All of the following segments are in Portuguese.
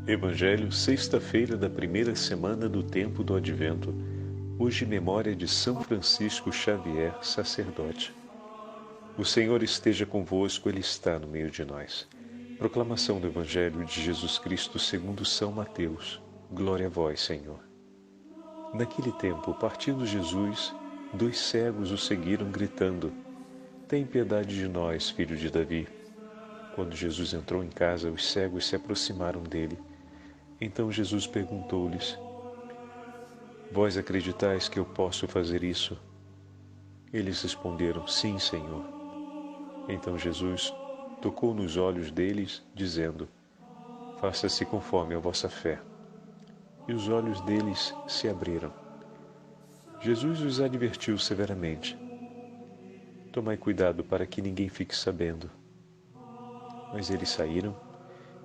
Evangelho, sexta-feira da primeira semana do tempo do Advento. Hoje, memória de São Francisco Xavier, sacerdote. O Senhor esteja convosco, Ele está no meio de nós. Proclamação do Evangelho de Jesus Cristo segundo São Mateus. Glória a vós, Senhor. Naquele tempo, partindo Jesus, 2 cegos o seguiram, gritando: Tem piedade de nós, filho de Davi. Quando Jesus entrou em casa, os cegos se aproximaram dele. Então Jesus perguntou-lhes: Vós acreditais que eu posso fazer isso? Eles responderam: Sim, Senhor. Então Jesus tocou nos olhos deles, dizendo: Faça-se conforme a vossa fé. E os olhos deles se abriram. Jesus os advertiu severamente: Tomai cuidado para que ninguém fique sabendo. Mas eles saíram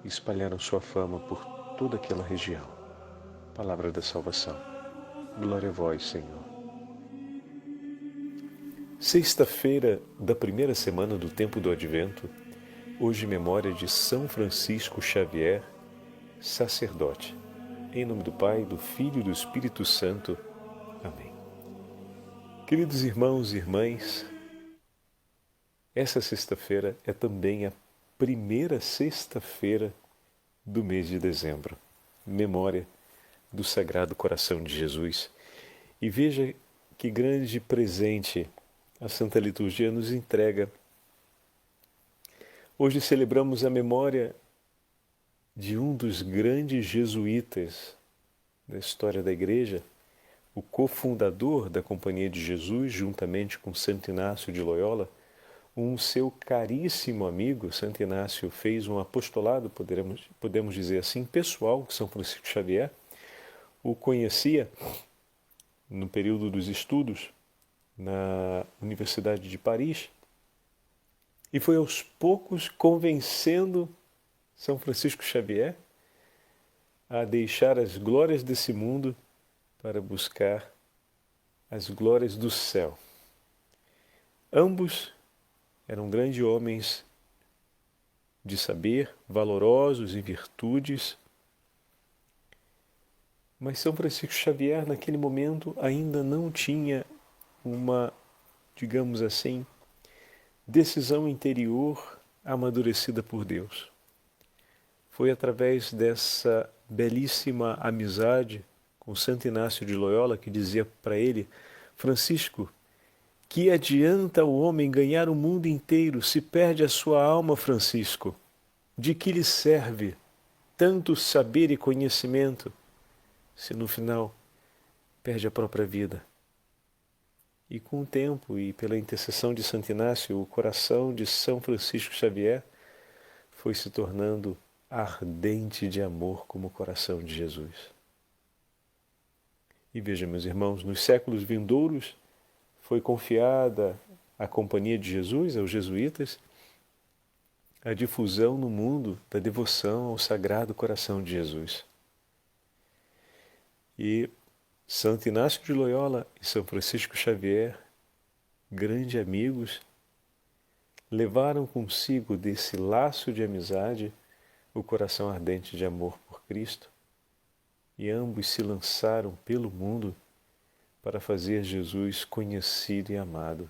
e espalharam sua fama por toda aquela região. Palavra da salvação. Glória a vós, Senhor. Sexta-feira da primeira semana do tempo do Advento, hoje memória de São Francisco Xavier, sacerdote. Em nome do Pai, do Filho e do Espírito Santo. Amém. Queridos irmãos e irmãs, essa sexta-feira é também a primeira sexta-feira do mês de dezembro, memória do Sagrado Coração de Jesus. E veja que grande presente a Santa Liturgia nos entrega. Hoje celebramos a memória de um dos grandes jesuítas da história da Igreja, o cofundador da Companhia de Jesus, juntamente com Santo Inácio de Loyola. Um seu caríssimo amigo, Santo Inácio, fez um apostolado, podemos dizer assim, pessoal, com São Francisco Xavier. O conhecia no período dos estudos na Universidade de Paris e foi aos poucos convencendo São Francisco Xavier a deixar as glórias desse mundo para buscar as glórias do céu. Ambos eram grandes homens de saber, valorosos em virtudes, mas São Francisco Xavier, naquele momento, ainda não tinha uma, digamos assim, decisão interior amadurecida por Deus. Foi através dessa belíssima amizade com Santo Inácio de Loyola que dizia para ele: Francisco, que adianta o homem ganhar o mundo inteiro se perde a sua alma, Francisco? De que lhe serve tanto saber e conhecimento se no final perde a própria vida? E com o tempo e pela intercessão de Santo Inácio, o coração de São Francisco Xavier foi se tornando ardente de amor como o coração de Jesus. E veja, meus irmãos, nos séculos vindouros foi confiada à Companhia de Jesus, aos jesuítas, a difusão no mundo da devoção ao Sagrado Coração de Jesus. E Santo Inácio de Loyola e São Francisco Xavier, grandes amigos, levaram consigo desse laço de amizade o coração ardente de amor por Cristo, e ambos se lançaram pelo mundo para fazer Jesus conhecido e amado.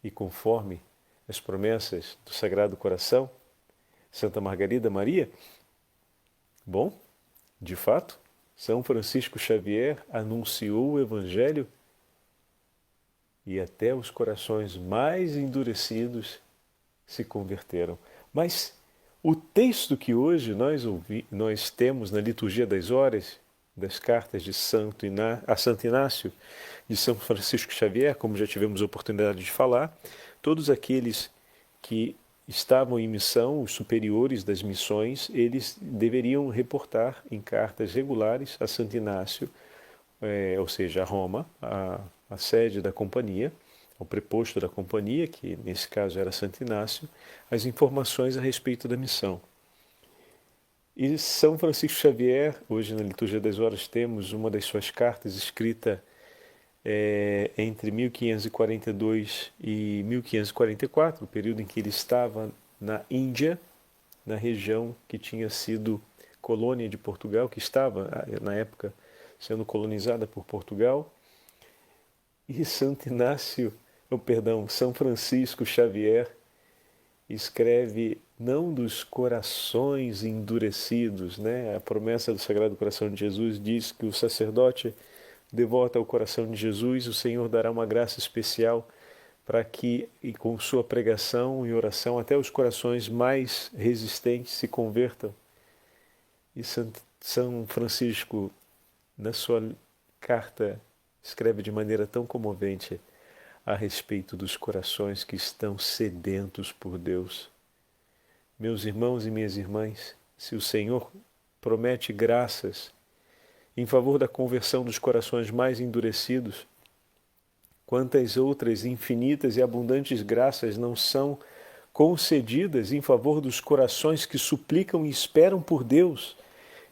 E conforme as promessas do Sagrado Coração, Santa Margarida Maria, bom, de fato, São Francisco Xavier anunciou o Evangelho e até os corações mais endurecidos se converteram. Mas o texto que hoje nós temos na Liturgia das Horas, das cartas de Santo Inácio, de São Francisco Xavier, como já tivemos a oportunidade de falar, todos aqueles que estavam em missão, os superiores das missões, eles deveriam reportar em cartas regulares a Santo Inácio, ou seja, a Roma, a sede da companhia, ao preposto da companhia, que nesse caso era Santo Inácio, as informações a respeito da missão. E São Francisco Xavier, hoje na Liturgia das Horas temos uma das suas cartas escrita entre 1542 e 1544, o período em que ele estava na Índia, na região que tinha sido colônia de Portugal, que estava, na época, sendo colonizada por Portugal. E São Francisco Xavier escreve não dos corações endurecidos, né? A promessa do Sagrado Coração de Jesus diz que o sacerdote devoto ao coração de Jesus, o Senhor dará uma graça especial para que, e com sua pregação e oração, até os corações mais resistentes se convertam. E São Francisco, na sua carta, escreve de maneira tão comovente a respeito dos corações que estão sedentos por Deus. Meus irmãos e minhas irmãs, se o Senhor promete graças em favor da conversão dos corações mais endurecidos, quantas outras infinitas e abundantes graças não são concedidas em favor dos corações que suplicam e esperam por Deus,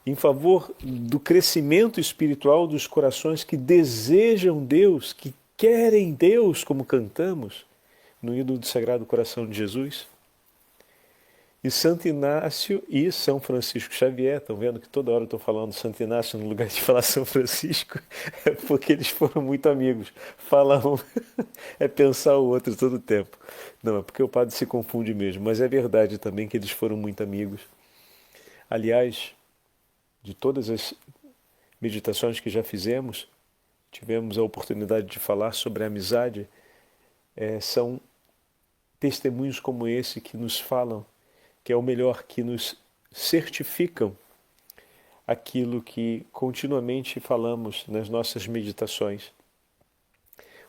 em favor do crescimento espiritual dos corações que desejam Deus, que querem Deus, como cantamos no hino do Sagrado Coração de Jesus? E Santo Inácio e São Francisco Xavier, estão vendo que toda hora eu estou falando Santo Inácio no lugar de falar São Francisco, é porque eles foram muito amigos. Falar um é pensar o outro todo o tempo. Não, é porque o padre se confunde mesmo, mas é verdade também que eles foram muito amigos. Aliás, de todas as meditações que já fizemos, tivemos a oportunidade de falar sobre a amizade, são testemunhos como esse que nos falam, que é o melhor, que nos certificam aquilo que continuamente falamos nas nossas meditações.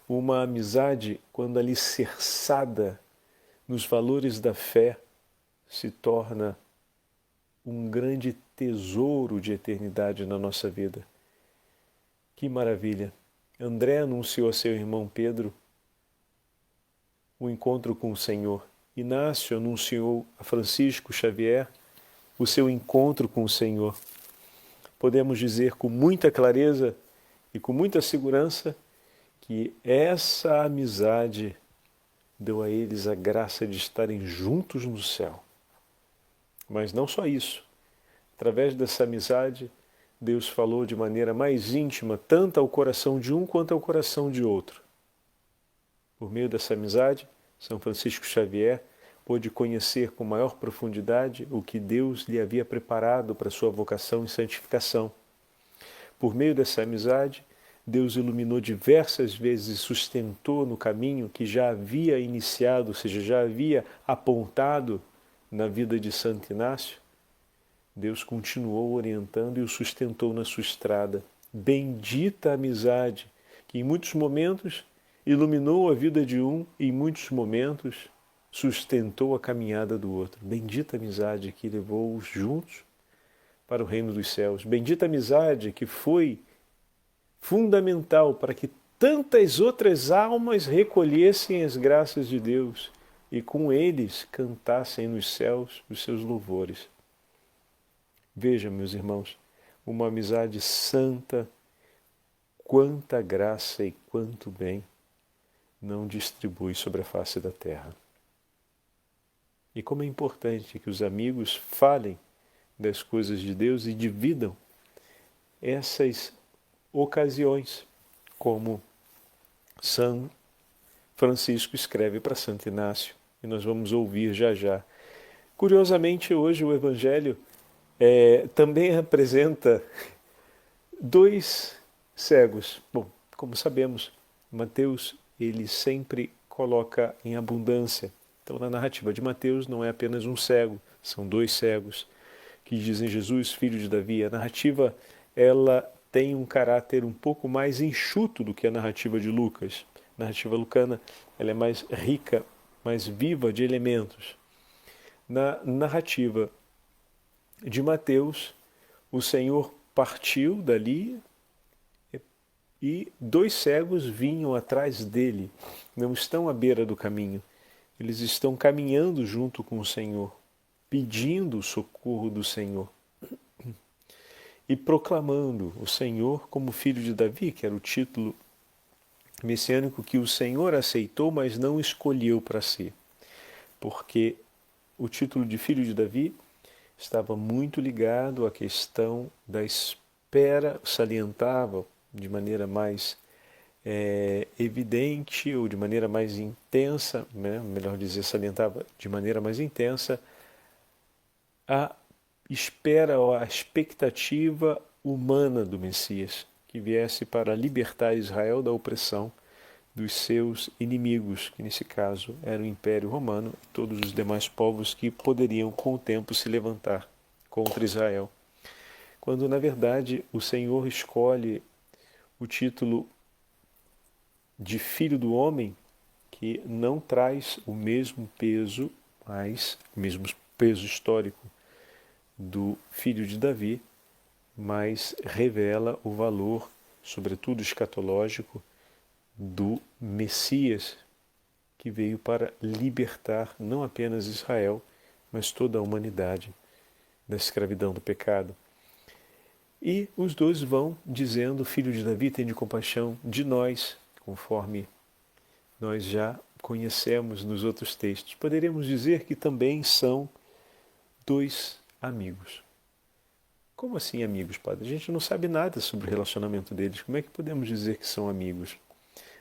Uma amizade, quando alicerçada nos valores da fé, se torna um grande tesouro de eternidade na nossa vida. Que maravilha! André anunciou a seu irmão Pedro o encontro com o Senhor. Inácio anunciou a Francisco Xavier o seu encontro com o Senhor. Podemos dizer com muita clareza e com muita segurança que essa amizade deu a eles a graça de estarem juntos no céu. Mas não só isso. Através dessa amizade, Deus falou de maneira mais íntima, tanto ao coração de um quanto ao coração de outro. Por meio dessa amizade, São Francisco Xavier pôde conhecer com maior profundidade o que Deus lhe havia preparado para sua vocação e santificação. Por meio dessa amizade, Deus iluminou diversas vezes e sustentou no caminho que já havia iniciado, ou seja, já havia apontado na vida de Santo Inácio. Deus continuou orientando e o sustentou na sua estrada. Bendita amizade, que em muitos momentos iluminou a vida de um e em muitos momentos sustentou a caminhada do outro. Bendita amizade que levou-os juntos para o reino dos céus. Bendita amizade que foi fundamental para que tantas outras almas recolhessem as graças de Deus e com eles cantassem nos céus os seus louvores. Veja, meus irmãos, uma amizade santa, quanta graça e quanto bem não distribui sobre a face da terra. E como é importante que os amigos falem das coisas de Deus e dividam essas ocasiões, como São Francisco escreve para Santo Inácio, e nós vamos ouvir já já. Curiosamente, hoje o Evangelho também apresenta dois cegos. Bom, como sabemos, Mateus ele sempre coloca em abundância. Então, na narrativa de Mateus não é apenas um cego, são dois cegos que dizem Jesus, filho de Davi. A narrativa ela tem um caráter um pouco mais enxuto do que a narrativa de Lucas. A narrativa lucana ela é mais rica, mais viva de elementos. Na narrativa de Mateus, o Senhor partiu dali e dois cegos vinham atrás dele. Não estão à beira do caminho. Eles estão caminhando junto com o Senhor, pedindo o socorro do Senhor e proclamando o Senhor como filho de Davi, que era o título messiânico que o Senhor aceitou, mas não escolheu para si. Porque o título de filho de Davi estava muito ligado à questão da espera, salientava de maneira mais evidente ou de maneira mais intensa, né? Melhor dizer, salientava de maneira mais intensa a espera ou a expectativa humana do Messias, que viesse para libertar Israel da opressão dos seus inimigos, que nesse caso era o Império Romano e todos os demais povos que poderiam com o tempo se levantar contra Israel. Quando na verdade o Senhor escolhe o título de Filho do Homem, que não traz o mesmo peso, mas o mesmo peso histórico do filho de Davi, mas revela o valor, sobretudo escatológico, do Messias, que veio para libertar não apenas Israel, mas toda a humanidade da escravidão do pecado. E os dois vão dizendo: Filho de Davi, tende compaixão de nós, conforme nós já conhecemos nos outros textos. Poderíamos dizer que também são dois amigos. Como assim amigos, padre? A gente não sabe nada sobre o relacionamento deles. Como é que podemos dizer que são amigos?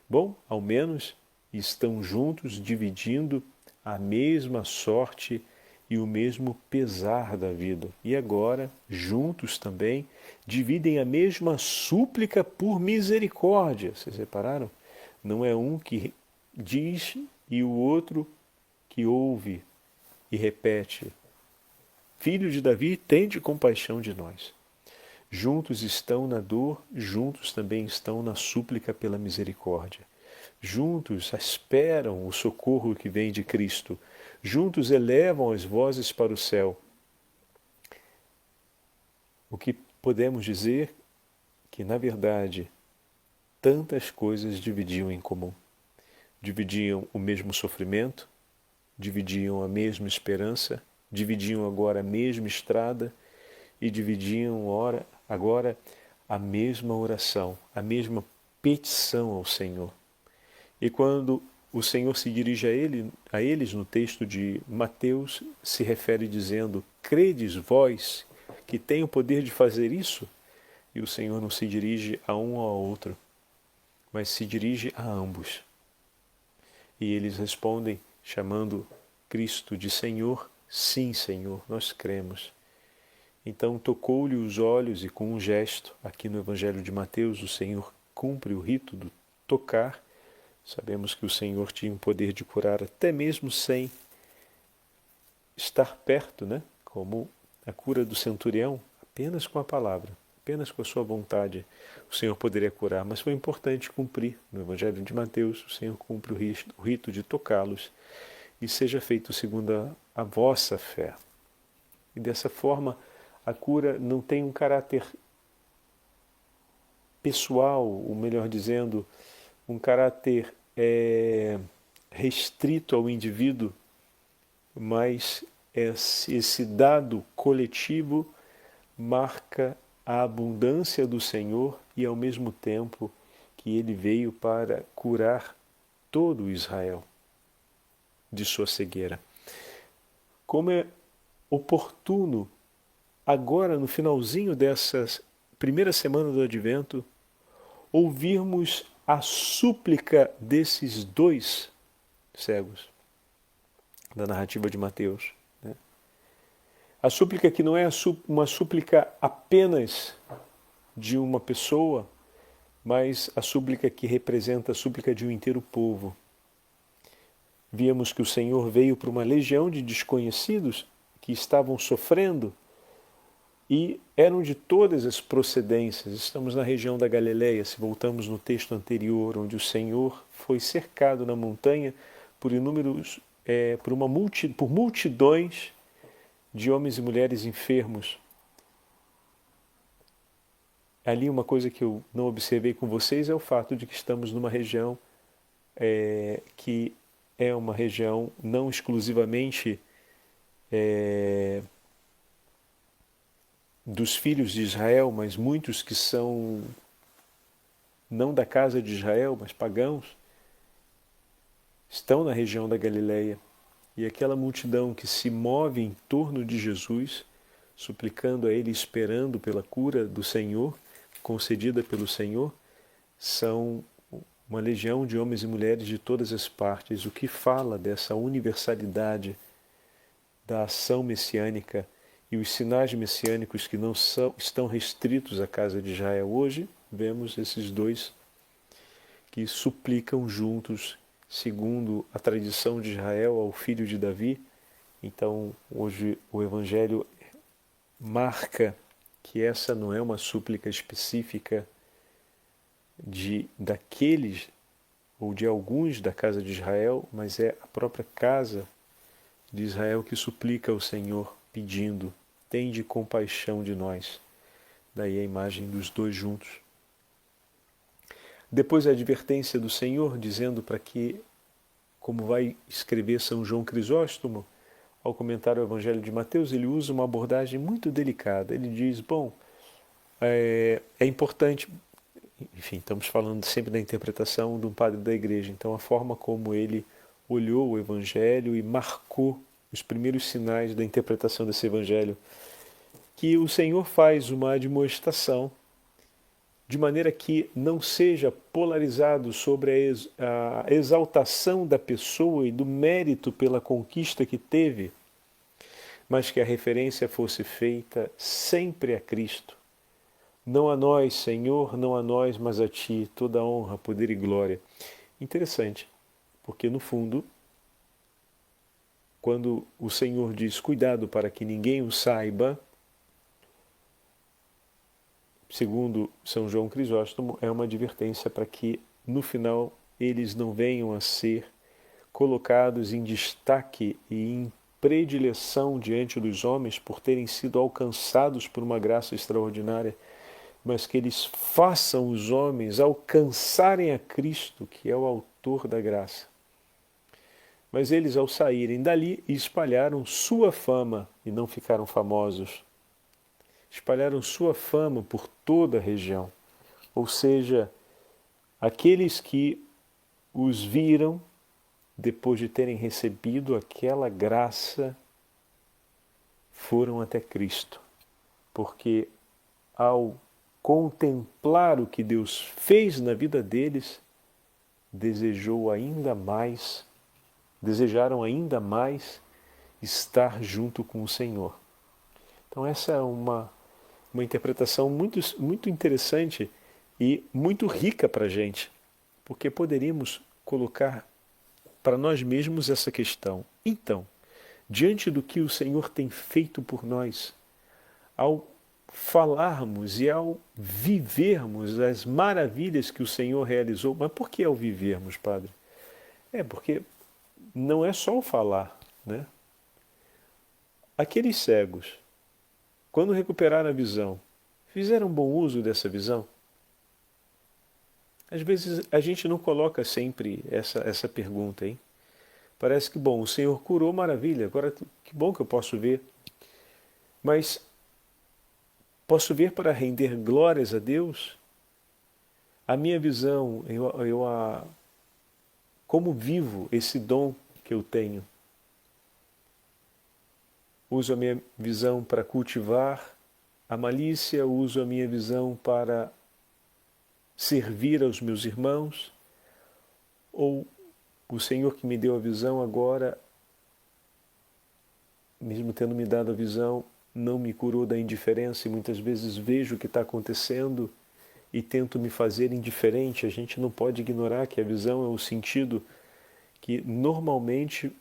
Bom, ao menos estão juntos dividindo a mesma sorte e o mesmo pesar da vida. E agora, juntos também, dividem a mesma súplica por misericórdia. Vocês repararam? Não é um que diz e o outro que ouve e repete. Filho de Davi, tende compaixão de nós. Juntos estão na dor, juntos também estão na súplica pela misericórdia. Juntos esperam o socorro que vem de Cristo. Juntos elevam as vozes para o céu. O que podemos dizer que, na verdade, tantas coisas dividiam em comum. Dividiam o mesmo sofrimento, dividiam a mesma esperança, dividiam agora a mesma estrada e dividiam agora a mesma oração, a mesma petição ao Senhor. E quando o Senhor se dirige a eles no texto de Mateus, se refere dizendo: credes vós que tem o poder de fazer isso? E o Senhor não se dirige a um ou a outro, mas se dirige a ambos. E eles respondem, chamando Cristo de Senhor: sim, Senhor, nós cremos. Então tocou-lhe os olhos e com um gesto, aqui no Evangelho de Mateus, o Senhor cumpre o rito do tocar. Sabemos que o Senhor tinha o poder de curar até mesmo sem estar perto, né? Como a cura do centurião, apenas com a palavra, apenas com a sua vontade, o Senhor poderia curar. Mas foi importante cumprir. No Evangelho de Mateus, o Senhor cumpre o rito de tocá-los e seja feito segundo a vossa fé. E dessa forma, a cura não tem um caráter pessoal, ou melhor dizendo, um caráter restrito ao indivíduo, mas esse dado coletivo marca a abundância do Senhor e ao mesmo tempo que ele veio para curar todo Israel de sua cegueira. Como é oportuno agora no finalzinho dessa primeira semana do Advento ouvirmos a súplica desses dois cegos da narrativa de Mateus. Né? A súplica que não é uma súplica apenas de uma pessoa, mas a súplica que representa a súplica de um inteiro povo. Víamos que o Senhor veio para uma legião de desconhecidos que estavam sofrendo e eram de todas as procedências. Estamos na região da Galileia, se voltamos no texto anterior, onde o Senhor foi cercado na montanha por inúmeros, por multidões de homens e mulheres enfermos. Ali uma coisa que eu não observei com vocês é o fato de que estamos numa região que é uma região não exclusivamente dos filhos de Israel, mas muitos que são não da casa de Israel, mas pagãos, estão na região da Galileia. E aquela multidão que se move em torno de Jesus suplicando a Ele, esperando pela cura do Senhor, concedida pelo Senhor, são uma legião de homens e mulheres de todas as partes, o que fala dessa universalidade da ação messiânica e os sinais messiânicos que não estão restritos à casa de Israel. Hoje vemos esses dois que suplicam juntos, segundo a tradição de Israel, ao filho de Davi. Então, hoje o Evangelho marca que essa não é uma súplica específica daqueles ou de alguns da casa de Israel, mas é a própria casa de Israel que suplica ao Senhor, pedindo: tende compaixão de nós. Daí a imagem dos dois juntos. Depois a advertência do Senhor, dizendo para que, como vai escrever São João Crisóstomo, ao comentar o Evangelho de Mateus, ele usa uma abordagem muito delicada. Ele diz, é importante, enfim, estamos falando sempre da interpretação de um padre da igreja, então a forma como ele olhou o Evangelho e marcou os primeiros sinais da interpretação desse Evangelho, que o Senhor faz uma admoestação de maneira que não seja polarizado sobre a exaltação da pessoa e do mérito pela conquista que teve, mas que a referência fosse feita sempre a Cristo. Não a nós, Senhor, não a nós, mas a Ti, toda honra, poder e glória. Interessante, porque no fundo, quando o Senhor diz cuidado para que ninguém o saiba, segundo São João Crisóstomo, é uma advertência para que, no final, eles não venham a ser colocados em destaque e em predileção diante dos homens por terem sido alcançados por uma graça extraordinária, mas que eles façam os homens alcançarem a Cristo, que é o autor da graça. Mas eles, ao saírem dali, espalharam sua fama e não ficaram famosos. Espalharam sua fama por toda a região. Ou seja, aqueles que os viram depois de terem recebido aquela graça foram até Cristo. Porque ao contemplar o que Deus fez na vida deles, desejaram ainda mais estar junto com o Senhor. Então essa é uma interpretação muito, muito interessante e muito rica para a gente, porque poderíamos colocar para nós mesmos essa questão. Então, diante do que o Senhor tem feito por nós, ao falarmos e ao vivermos as maravilhas que o Senhor realizou, mas por que ao vivermos, Padre? Porque não é só o falar, né? Aqueles cegos, quando recuperaram a visão, fizeram bom uso dessa visão? Às vezes a gente não coloca sempre essa pergunta, hein? Parece que, o Senhor curou, maravilha, agora que bom que eu posso ver. Mas posso ver para render glórias a Deus? A minha visão, como vivo esse dom que eu tenho? Uso a minha visão para cultivar a malícia, uso a minha visão para servir aos meus irmãos? Ou o Senhor que me deu a visão agora, mesmo tendo me dado a visão, não me curou da indiferença e muitas vezes vejo o que está acontecendo e tento me fazer indiferente? A gente não pode ignorar que a visão é o sentido que normalmente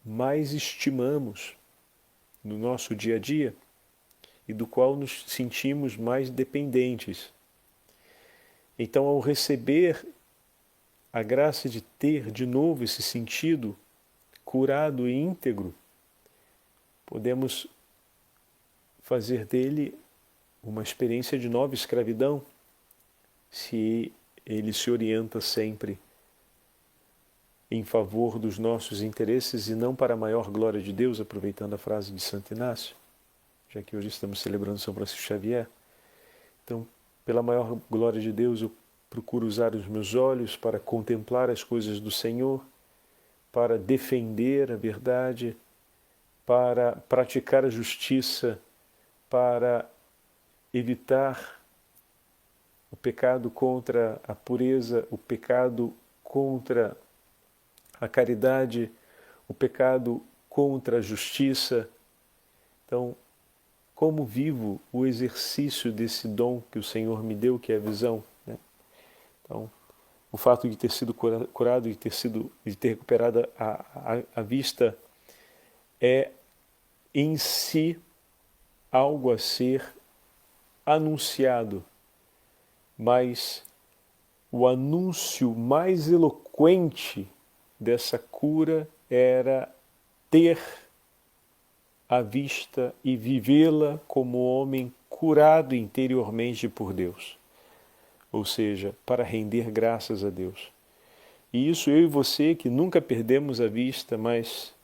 mais estimamos no nosso dia a dia e do qual nos sentimos mais dependentes. Então, ao receber a graça de ter de novo esse sentido curado e íntegro, podemos fazer dele uma experiência de nova escravidão, se ele se orienta sempre em favor dos nossos interesses e não para a maior glória de Deus, aproveitando a frase de Santo Inácio, já que hoje estamos celebrando São Francisco Xavier. Então, pela maior glória de Deus, eu procuro usar os meus olhos para contemplar as coisas do Senhor, para defender a verdade, para praticar a justiça, para evitar o pecado contra a pureza, o pecado contra a caridade, o pecado contra a justiça. Então, como vivo o exercício desse dom que o Senhor me deu, que é a visão, né? Então, o fato de ter sido curado, de ter recuperado a vista, é em si algo a ser anunciado, mas o anúncio mais eloquente dessa cura era ter a vista e vivê-la como homem curado interiormente por Deus, ou seja, para render graças a Deus. E isso eu e você que nunca perdemos a vista, mas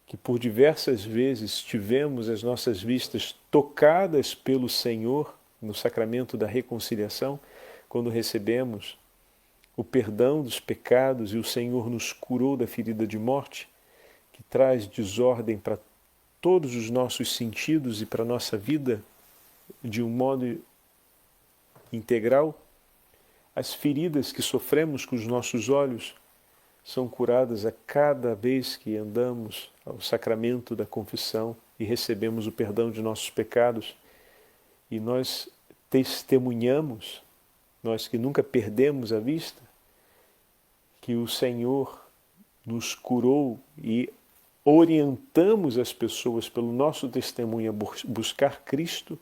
que por diversas vezes tivemos as nossas vistas tocadas pelo Senhor no sacramento da reconciliação, quando recebemos o perdão dos pecados e o Senhor nos curou da ferida de morte, que traz desordem para todos os nossos sentidos e para a nossa vida de um modo integral. As feridas que sofremos com os nossos olhos são curadas a cada vez que andamos ao sacramento da confissão e recebemos o perdão de nossos pecados. E nós testemunhamos, nós que nunca perdemos a vista, que o Senhor nos curou e orientamos as pessoas pelo nosso testemunho a buscar Cristo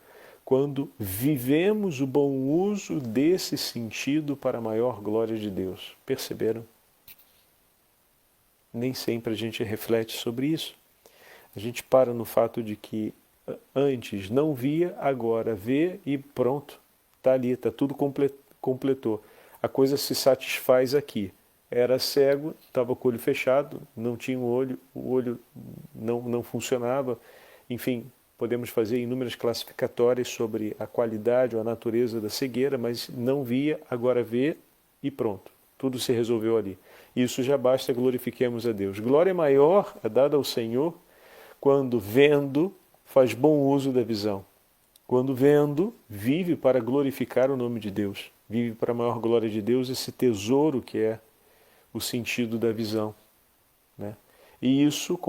quando vivemos o bom uso desse sentido para a maior glória de Deus. Perceberam? Nem sempre a gente reflete sobre isso. A gente para no fato de que antes não via, agora vê e pronto, está ali, está tudo completou. A coisa se satisfaz aqui. Era cego, estava com o olho fechado, não tinha o olho não funcionava. Enfim, podemos fazer inúmeras classificatórias sobre a qualidade ou a natureza da cegueira, mas não via, agora vê e pronto. Tudo se resolveu ali. Isso já basta, glorifiquemos a Deus. Glória maior é dada ao Senhor quando, vendo, faz bom uso da visão. Quando, vendo, vive para glorificar o nome de Deus. Vive para a maior glória de Deus, esse tesouro que é o sentido da visão, né? E isso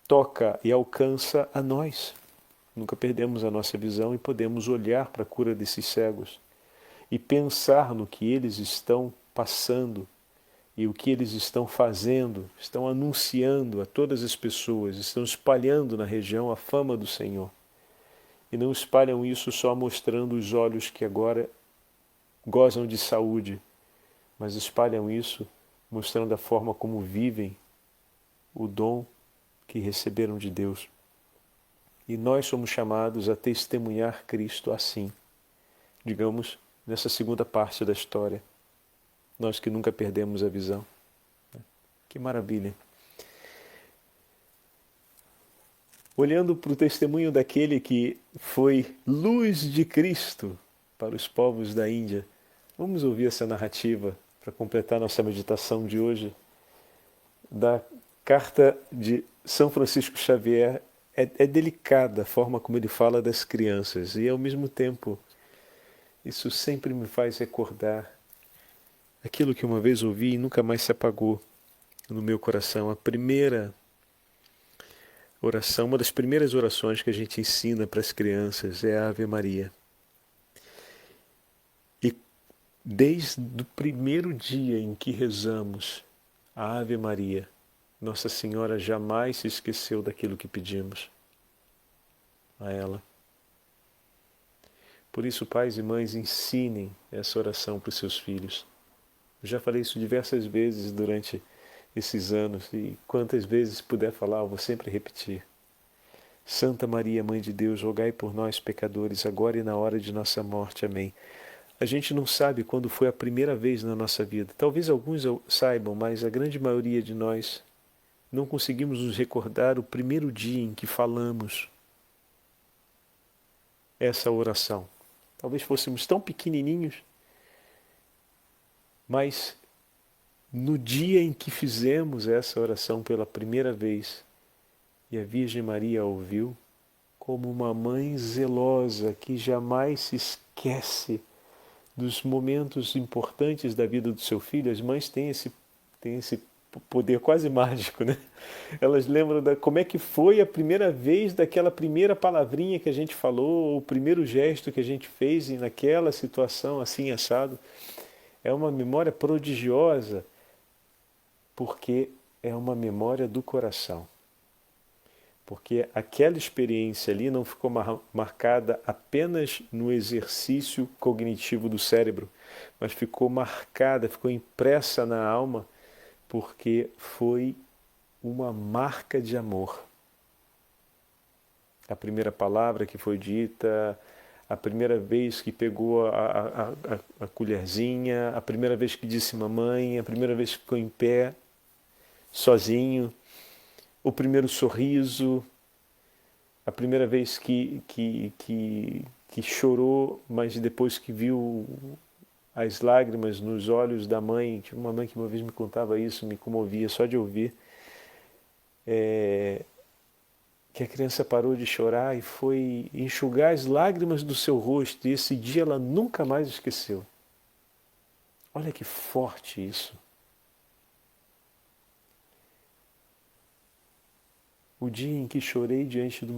toca e alcança a nós. Nunca perdemos a nossa visão e podemos olhar para a cura desses cegos e pensar no que eles estão passando e o que eles estão fazendo, estão anunciando a todas as pessoas, estão espalhando na região a fama do Senhor. E não espalham isso só mostrando os olhos que agora gozam de saúde, mas espalham isso mostrando a forma como vivem o dom que receberam de Deus. E nós somos chamados a testemunhar Cristo assim, digamos, nessa segunda parte da história. Nós que nunca perdemos a visão. Que maravilha! Olhando para o testemunho daquele que foi luz de Cristo para os povos da Índia, vamos ouvir essa narrativa para completar nossa meditação de hoje, da carta de São Francisco Xavier. É delicada a forma como ele fala das crianças e, ao mesmo tempo, isso sempre me faz recordar aquilo que uma vez ouvi e nunca mais se apagou no meu coração. A primeira oração, uma das primeiras orações que a gente ensina para as crianças é a Ave Maria. E desde o primeiro dia em que rezamos a Ave Maria, Nossa Senhora jamais se esqueceu daquilo que pedimos a ela. Por isso, pais e mães, ensinem essa oração para os seus filhos. Eu já falei isso diversas vezes durante esses anos e quantas vezes puder falar, eu vou sempre repetir. Santa Maria, Mãe de Deus, rogai por nós, pecadores, agora e na hora de nossa morte. Amém. A gente não sabe quando foi a primeira vez na nossa vida. Talvez alguns saibam, mas a grande maioria de nós não conseguimos nos recordar o primeiro dia em que falamos essa oração. Talvez fôssemos tão pequenininhos, mas no dia em que fizemos essa oração pela primeira vez, E a Virgem Maria a ouviu como uma mãe zelosa que jamais se esquece dos momentos importantes da vida do seu filho. As mães têm esse poder quase mágico, né? Elas lembram como é que foi a primeira vez daquela primeira palavrinha que a gente falou, o primeiro gesto que a gente fez naquela situação assim assado. É uma memória prodigiosa, porque é uma memória do coração. Porque aquela experiência ali não ficou marcada apenas no exercício cognitivo do cérebro, mas ficou marcada, ficou impressa na alma, porque foi uma marca de amor. A palavra que foi dita, a primeira vez que pegou a colherzinha, a primeira vez que disse mamãe, a primeira vez que ficou em pé, sozinho, o primeiro sorriso, a primeira vez que chorou, mas depois que viu as lágrimas nos olhos da mãe. Tinha uma mãe que uma vez me contava isso, me comovia só de ouvir, que a criança parou de chorar e foi enxugar as lágrimas do seu rosto, e esse dia ela nunca mais esqueceu. Olha que forte isso. O dia em que chorei diante do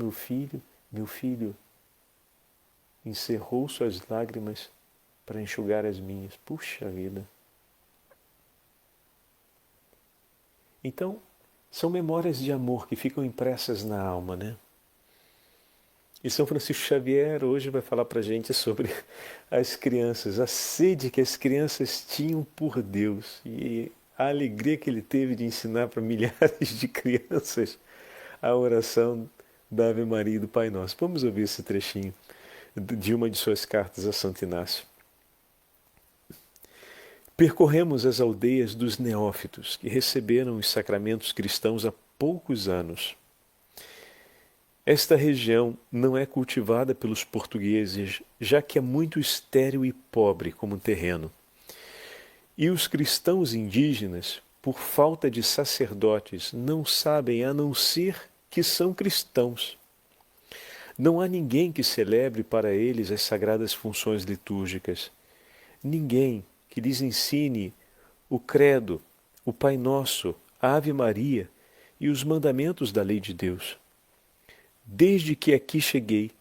meu filho encerrou suas lágrimas para enxugar as minhas. Puxa vida! Então, são memórias de amor que ficam impressas na alma, né? E São Francisco Xavier hoje vai falar para a gente sobre as crianças, a sede que as crianças tinham por Deus e a alegria que ele teve de ensinar para milhares de crianças a oração da Ave Maria e do Pai Nosso. Vamos ouvir esse trechinho de uma de suas cartas a Santo Inácio. Percorremos as aldeias dos neófitos que receberam os sacramentos cristãos há poucos anos. Esta região não é cultivada pelos portugueses, já que é muito estéril e pobre como terreno. E os cristãos indígenas, por falta de sacerdotes, não sabem a não ser que são cristãos. Não há ninguém que celebre para eles as sagradas funções litúrgicas. Ninguém que lhes ensine o credo, o Pai Nosso, a Ave Maria e os mandamentos da lei de Deus. Desde que aqui cheguei,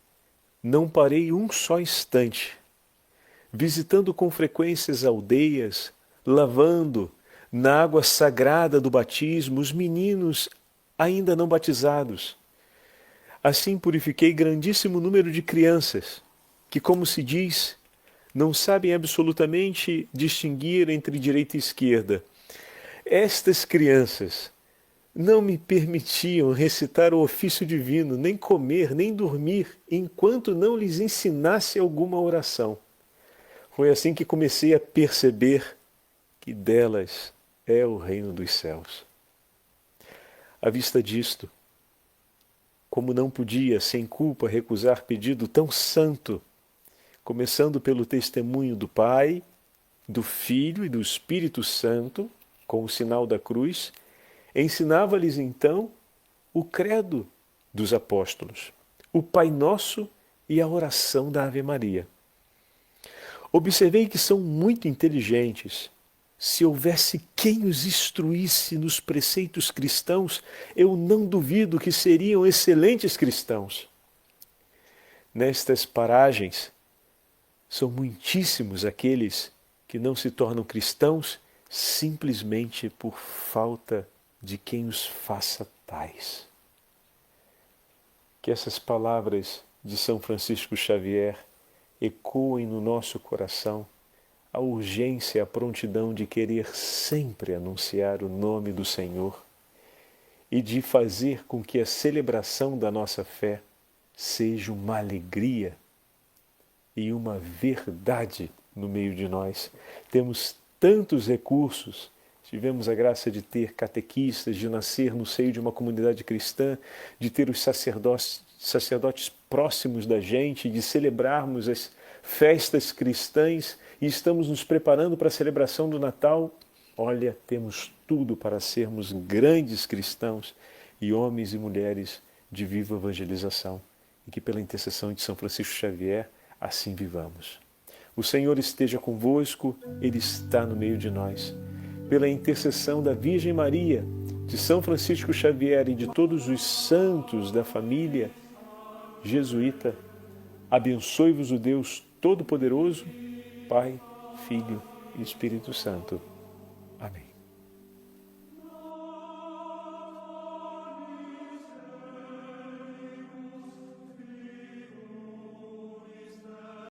não parei um só instante, visitando com frequência as aldeias, lavando na água sagrada do batismo os meninos ainda não batizados. Assim purifiquei grandíssimo número de crianças, que, como se diz, não sabem absolutamente distinguir entre direita e esquerda. Estas crianças não me permitiam recitar o ofício divino, nem comer, nem dormir, enquanto não lhes ensinasse alguma oração. Foi assim que comecei a perceber que delas é o reino dos céus. À vista disto, como não podia, sem culpa, recusar pedido tão santo, começando pelo testemunho do Pai, do Filho e do Espírito Santo, com o sinal da cruz, ensinava-lhes então o credo dos apóstolos, o Pai Nosso e a oração da Ave Maria. Observei que são muito inteligentes. Se houvesse quem os instruísse nos preceitos cristãos, eu não duvido que seriam excelentes cristãos. Nestas paragens, são muitíssimos aqueles que não se tornam cristãos simplesmente por falta de quem os faça tais. Que essas palavras de São Francisco Xavier ecoem no nosso coração a urgência e a prontidão de querer sempre anunciar o nome do Senhor e de fazer com que a celebração da nossa fé seja uma alegria e uma verdade no meio de nós. Temos tantos recursos, tivemos a graça de ter catequistas, de nascer no seio de uma comunidade cristã, de ter os sacerdotes próximos da gente, de celebrarmos as festas cristãs e estamos nos preparando para a celebração do Natal. Olha, temos tudo para sermos grandes cristãos e homens e mulheres de viva evangelização, e que pela intercessão de São Francisco Xavier assim vivamos. O Senhor esteja convosco, Ele está no meio de nós. Pela intercessão da Virgem Maria, de São Francisco Xavier e de todos os santos da família jesuíta, abençoe-vos o Deus Todo-Poderoso, Pai, Filho e Espírito Santo.